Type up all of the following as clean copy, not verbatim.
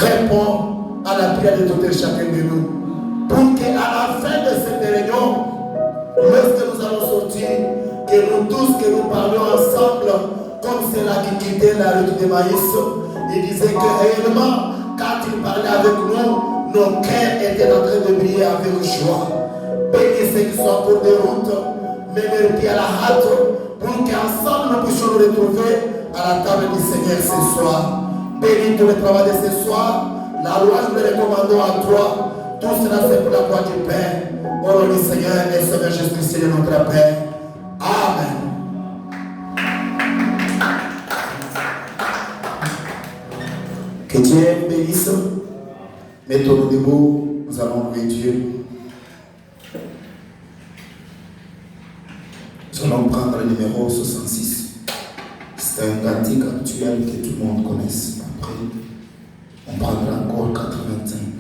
réponds à la prière de tout et chacun de nous. Pour qu'à la fin de cette réunion, lorsque nous allons sortir, que nous tous, que nous parlions ensemble, comme c'est là qui quittait la route de Maïs, il disait que réellement, quand il parlait avec nous, nos cœurs étaient en train de briller avec joie. Bénis ceux qui sont en cours de route, menez le pied à la hâte, pour qu'ensemble nous puissions nous retrouver à la table du Seigneur ce soir. Bénis tout le travail de ce soir, la loi nous le recommandons à toi. Tout cela c'est pour la gloire du Père. Au nom du Seigneur et Seigneur Jésus-Christ de notre Père. Amen. Que Dieu bénisse. Mettons-nous debout, nous allons louer Dieu. Nous allons prendre le numéro 66. C'est un cantique actuel que tout le monde connaisse. Après, on prendra encore 85.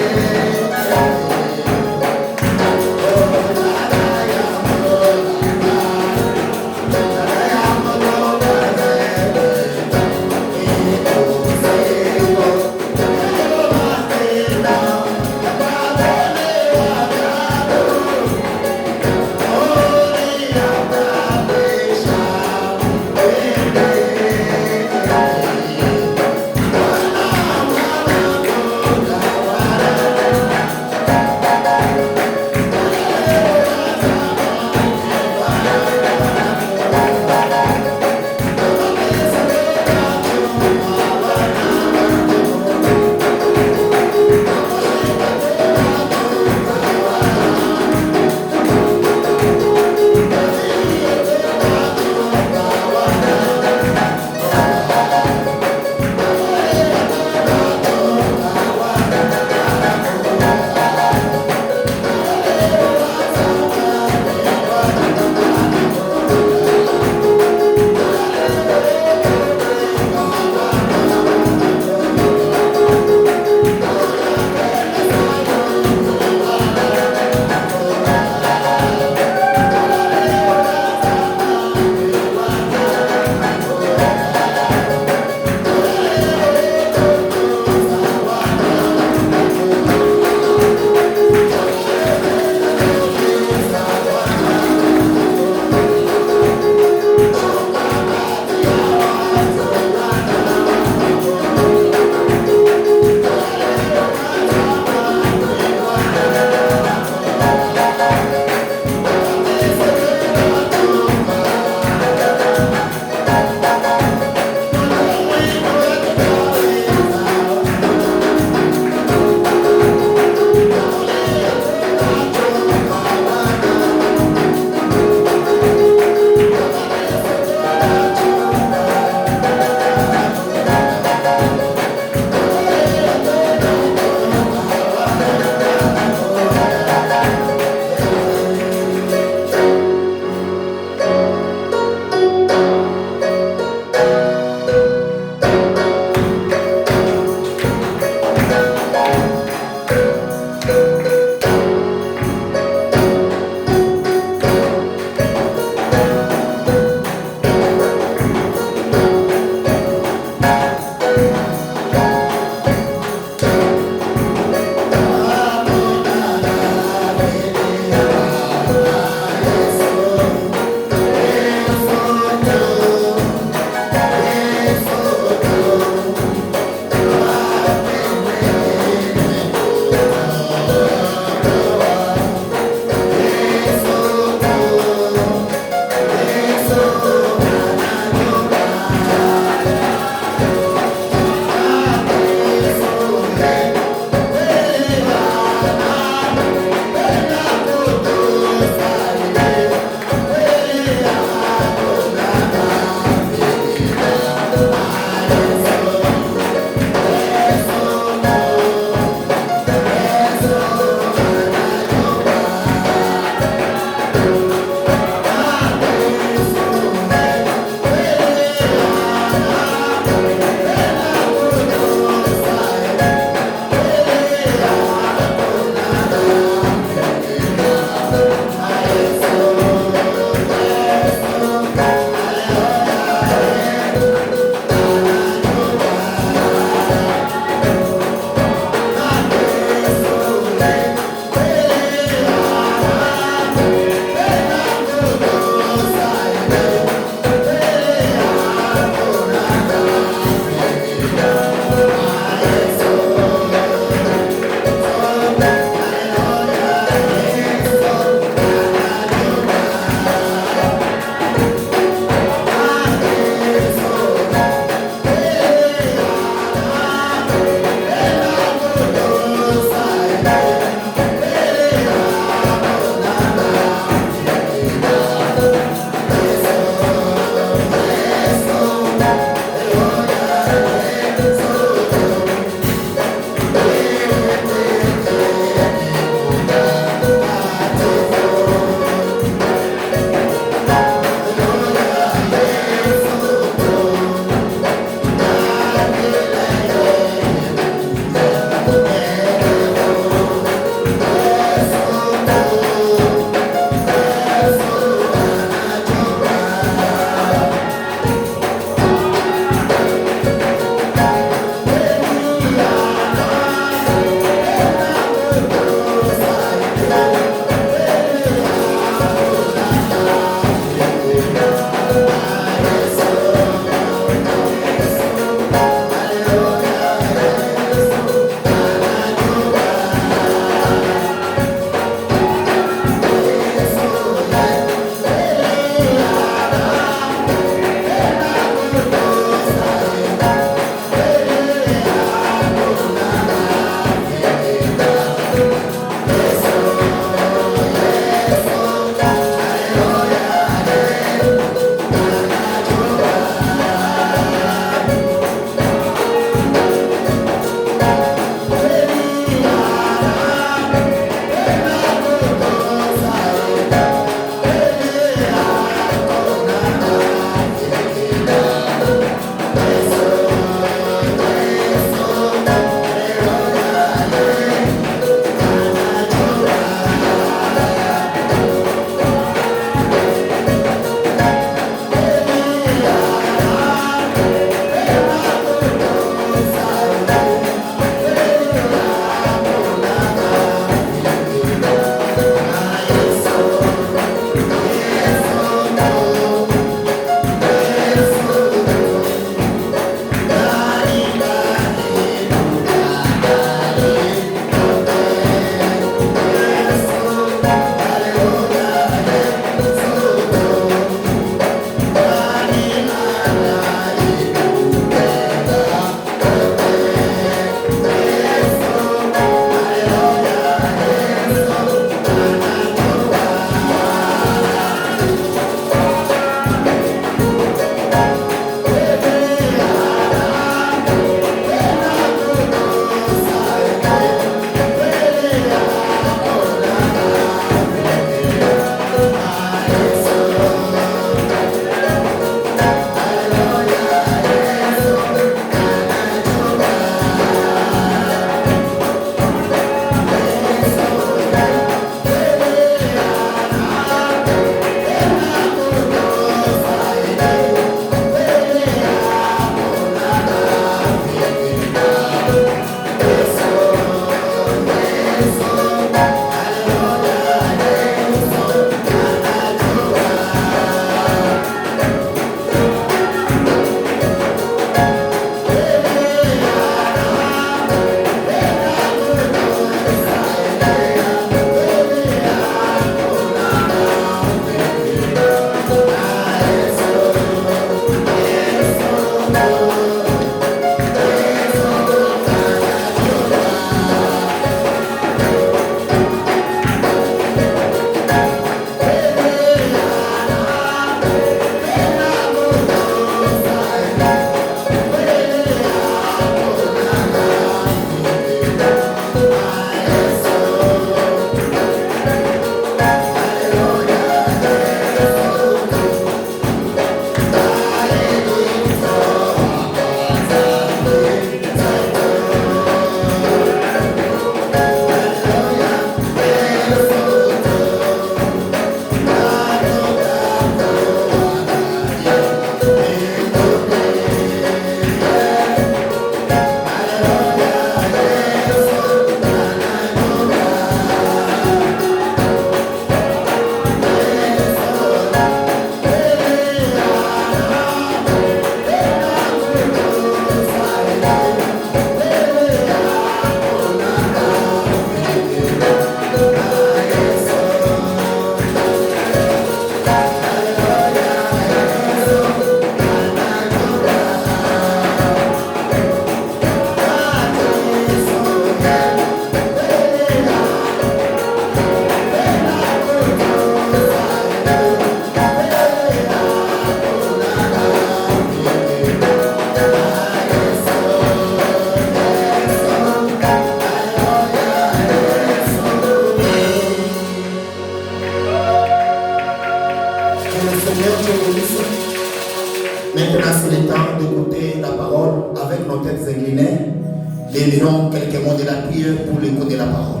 lèverons quelques mots de la prière pour l'écoute de la parole.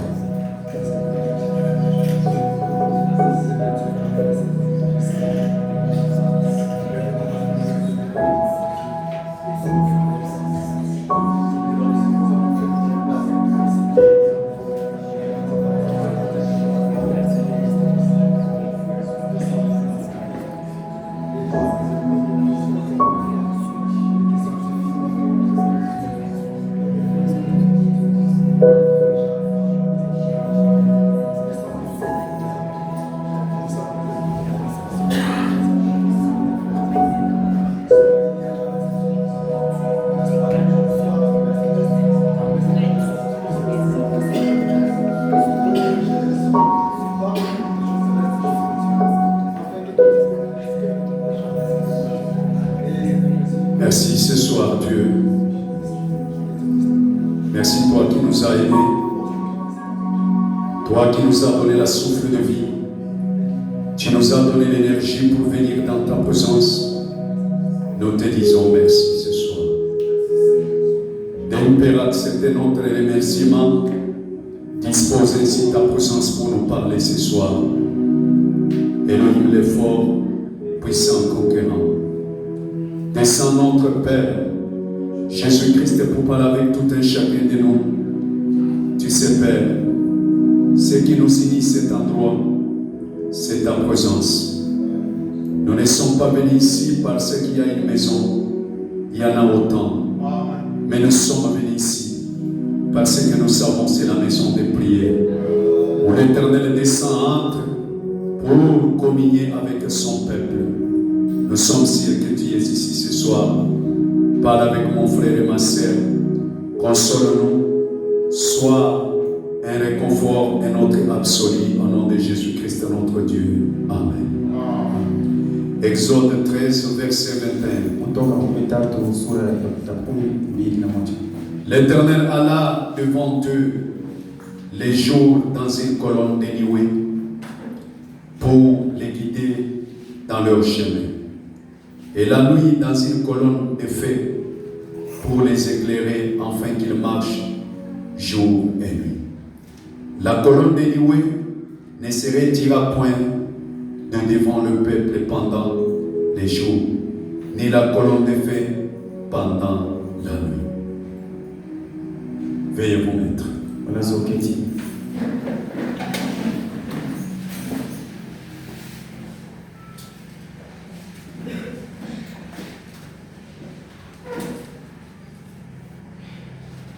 Merci ce soir, Dieu. Merci toi qui nous as aimés. Toi qui nous as donné la souffle de vie. Tu nous as donné l'énergie pour venir dans ta présence. Nous te disons merci ce soir. D'un Père, accepte notre remerciement. Dispose ainsi ta présence pour nous parler ce soir. Élohim le fort, puissant conquérant. Descends notre Père, Jésus-Christ, pour parler avec tout un chacun de nous. Tu sais, Père, ce qui nous unit cet endroit, c'est ta présence. Nous ne sommes pas venus ici parce qu'il y a une maison. Il y en a autant. Mais nous sommes venus ici parce que nous savons que c'est la maison de prière où l'Éternel descend entre pour communier avec son peuple. Nous sommes sûrs que tu es ici ce soir. Parle avec mon frère et ma sœur. Console-nous. Sois un réconfort et notre absolu au nom de Jésus-Christ, notre Dieu. Amen. Exode 13, verset 21. L'Éternel alla devant eux les jours dans une colonne de nuée pour les guider dans leur chemin. Et la nuit dans une colonne de feu pour les éclairer afin qu'ils marchent jour et nuit. La colonne de nuée ne se retira point de devant le peuple pendant les jours, ni la colonne de feu pendant la nuit. Veuillez vous mettre.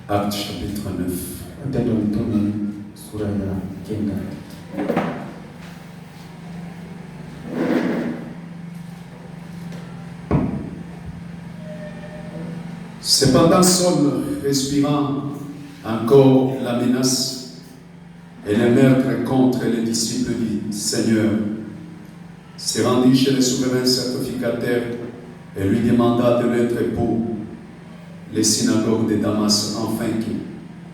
Acte chapitre 9. Cependant, Saul, respirant encore la menace et le meurtre contre les disciples du Seigneur, se rendit chez le souverain sacrificateur et lui demanda de l'être pour les synagogues de Damas, afin que,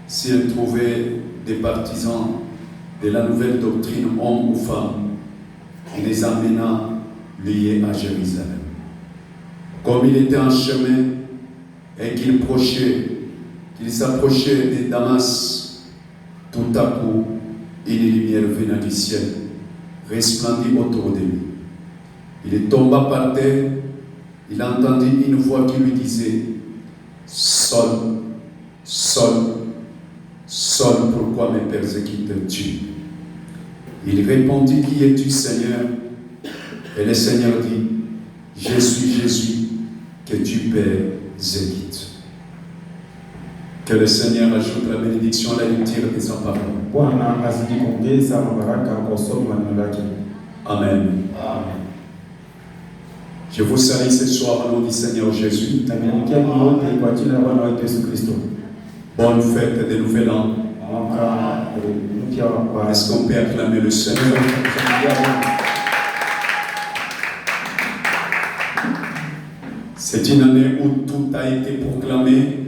s'il trouvait des partisans de la nouvelle doctrine, hommes ou femmes, il les amena liés à Jérusalem. Comme il était en chemin et qu'il s'approchait de Damas, tout à coup, une lumière venant du ciel resplendit autour de lui. Il tomba par terre, il entendit une voix qui lui disait: Saul, Saul, Saul, pourquoi me persécutes-tu? Il répondit: Qui es-tu, Seigneur? Et le Seigneur dit: Je suis Jésus que tu persécutes. Que le Seigneur ajoute la bénédiction à la lecture de sa parole. Amen. Je vous salue ce soir au nom du Seigneur Jésus. Bonne fête de Nouvel An. Est-ce qu'on peut acclamer le Seigneur? C'est une année où tout a été proclamé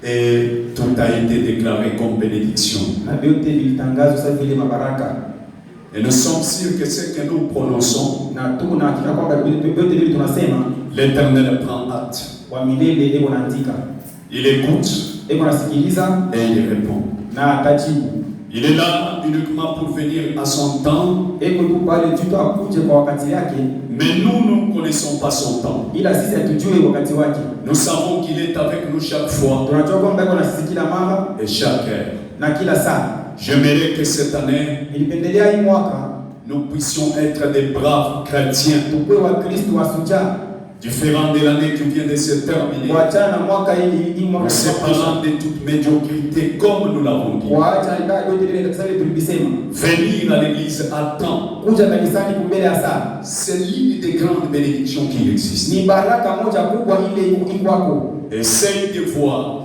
et tout a été déclaré comme bénédiction. Et nous sommes sûrs que ce que nous prononçons, l'Éternel prend acte. wa milele eko naandika. Il écoute Eko nasikiliza et il répond. na atajibu. Il est là uniquement pour venir à son temps. Eko tu pale tu akuje kwa wakati yake. Mais nous ne connaissons pas son temps. Ila sisi hatujui wakati wake. Nous savons qu'il est avec nous chaque fois Tunajua kwamba eko nasi kila mara et chaque heure. na kila saa. J'aimerais que cette année, Nilipendelea hii mwaka nous puissions être des braves chrétiens, tukue wa Kristo wasuja différents de l'année qui vient de se terminer, kuachana na mwaka hii mwaka nous séparant de toute médiocrité, comme nous l'avons dit. kuacha ndio yote ile tusali tulisema. Venir à l'église à temps, Kuja kanisani kumbele ya saa. c'est l'une des grandes bénédictions qui existent. Ni baraka moja kubwa ile iko kwako. Essaye de voir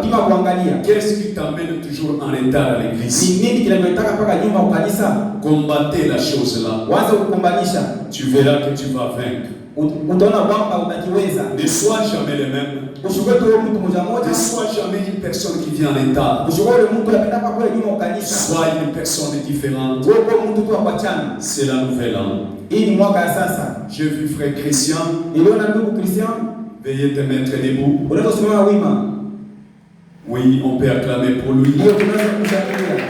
Pima kuangalia. qu'est-ce qui t'amène toujours en retard à l'église. Ni nini kinametaka mpaka nyuma ukanisa? Combattez la chose là. Waanze kukumbanisha. Tu verras que tu vas vaincre. Utaona kwamba utakiweza. Ne sois jamais le même. Ushukue tu mtu mmoja mmoja. Ne sois jamais une personne qui vient en retard. Ushukue mtu anapenda kwa kule nyuma ukanisa. Sois une personne différente. Wewe kwa mtu tu akuachana. C'est la nouvelle année. Hii ni mwaka ya sasa. J'ai vu frère Christian. Niliona ndugu Christian. Veuillez te mettre debout. Unaweza kusimama wima. Oui, on peut acclamer pour lui. Ndio tunaweza kushangilia.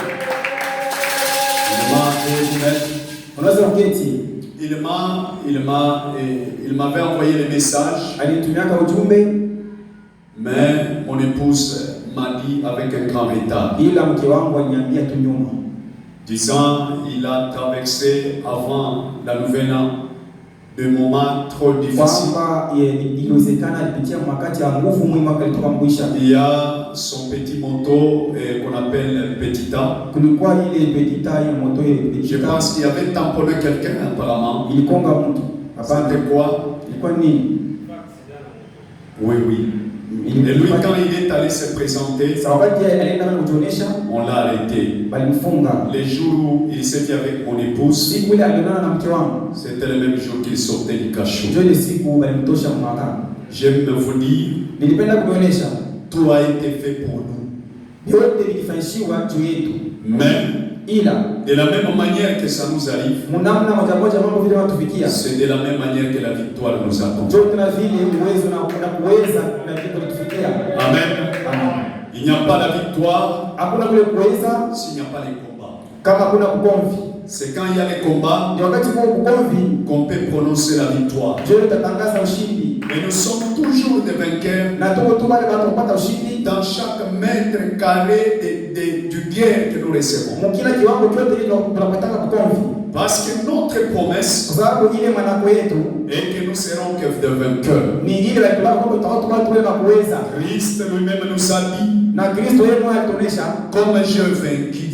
Unaweza kuketi. Il m'avait envoyé les messages, Alitumiaka ujumbe, mais mon épouse m'a dit avec un grand retard. ila mke wangu aliniambia tu nyuma. Disant, il a traversé avant la nouvelle année des moments trop difficiles. Kwamba iliwezekana alipitia wakati ya nguvu mwingi mwaka alitoka mwisha. Il y a son petit moto qu'on appelle Petita. Kulikuwa ile Petita ya moto ile Je Petita. pense qu'il avait tamponné quelqu'un apparemment. Ilikonga mtu. Hapana. C'était quoi? Ilikuwa nini? Oui, oui. Et lui, quand il est allé se présenter, Wakati alienda kujionyesha, on l'a arrêté. walimfunga. Les jours où il s'était avec mon épouse, Siku ile alionana na mke wangu. c'était le même jour qu'il sortait du cachot. Ndio ile siku walimtosha mwaka. J'aime vous dire, Nilipenda kuonyesha tout a été fait pour nous. yote vilifanyishiwa juu yetu. Mais Ila de la même manière que ça nous arrive, mnamna moja moja mambo vile watufikia. c'est de la même manière que la victoire nous attend. Ndio tuna vile uwezo na kuweza na kitu kutufikia. Amen. Amen. Il n'y a pas la victoire Hakuna kule kuweza s'il n'y a pas les combats. kama kuna ugomvi. C'est quand il y a les combats Ni wakati kwa ugomvi qu'on peut prononcer la victoire. ndio tutatangaza ushindi. Mais nous sommes toujours des vainqueurs Na tuko tu wale watu kupata ushindi dans chaque mètre carré du guerre que nous recevons. mkila kiwango chote ile tunapotaka ugomvi. Parce que notre promesse Kwa sababu ile manako yetu est que nous serons que des vainqueurs. ni ile ya kwamba tutakuwa tuwe na kuweza. Christ lui-même nous a dit, Na Kristo yeye mwenyewe alituonesha comme j'ai vaincu,